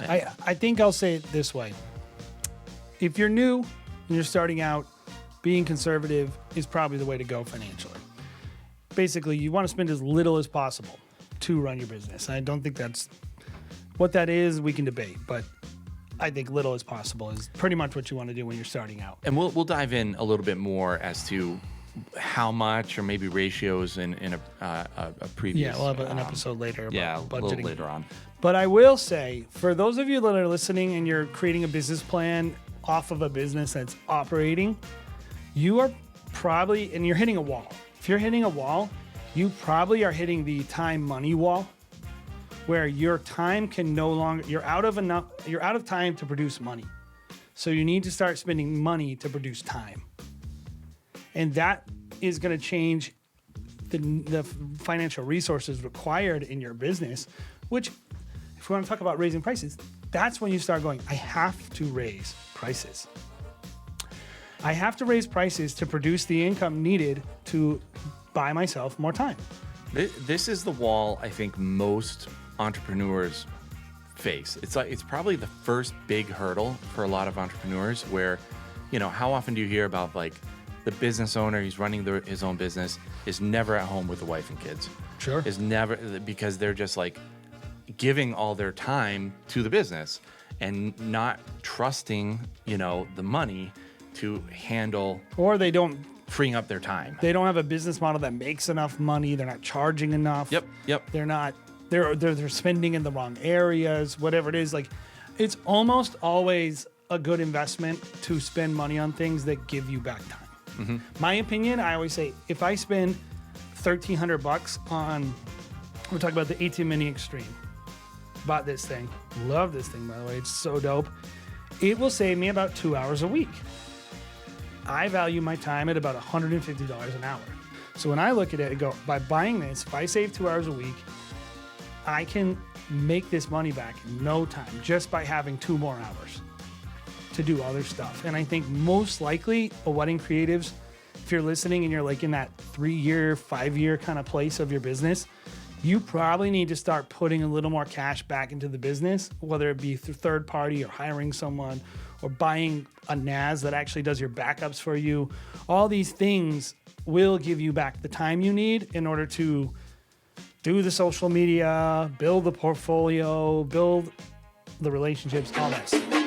I think I'll say it this way. If you're new and you're starting out, being conservative is probably the way to go financially. Basically, you want to spend as little as possible to run your business. I don't think that's what that is. We can debate, but I think little as possible is pretty much what you want to do when you're starting out. And we'll dive in a little bit more as to how much or maybe ratios in a previous. Yeah, we'll have an episode later about budgeting. A little later on. But I will say, for those of you that are listening and you're creating a business plan off of a business that's operating, you are probably, and you're hitting a wall. If you're hitting a wall, you probably are hitting the time money wall, where your time can no longer, you're out of time to produce money. So you need to start spending money to produce time. And that is going to change the financial resources required in your business, which, if we want to talk about raising prices, that's when you start going, I have to raise prices. I have to raise prices to produce the income needed to buy myself more time. This is the wall I think most entrepreneurs face. It's probably the first big hurdle for a lot of entrepreneurs where, how often do you hear about like the business owner, he's running his own business, is never at home with the wife and kids. Sure. Is never, because they're just like giving all their time to the business and not trusting, the money to handle, or they don't freeing up their time. They don't have a business model that makes enough money. They're not charging enough. Yep. They're spending in the wrong areas, whatever it is. Like, it's almost always a good investment to spend money on things that give you back time. Mm-hmm. My opinion, I always say, if I spend $1,300 on, we're talking about the 18 Mini Extreme. Bought this thing. Love this thing, by the way. It's so dope. It will save me about 2 hours a week. I value my time at about $150 an hour. So when I look at it, I go, by buying this, if I save 2 hours a week, I can make this money back in no time just by having 2 more hours to do other stuff. And I think most likely, a wedding creatives, if you're listening and you're like in that 3-year, 5-year kind of place of your business, you probably need to start putting a little more cash back into the business, whether it be through third party or hiring someone or buying a NAS that actually does your backups for you. All these things will give you back the time you need in order to do the social media, build the portfolio, build the relationships, all that stuff.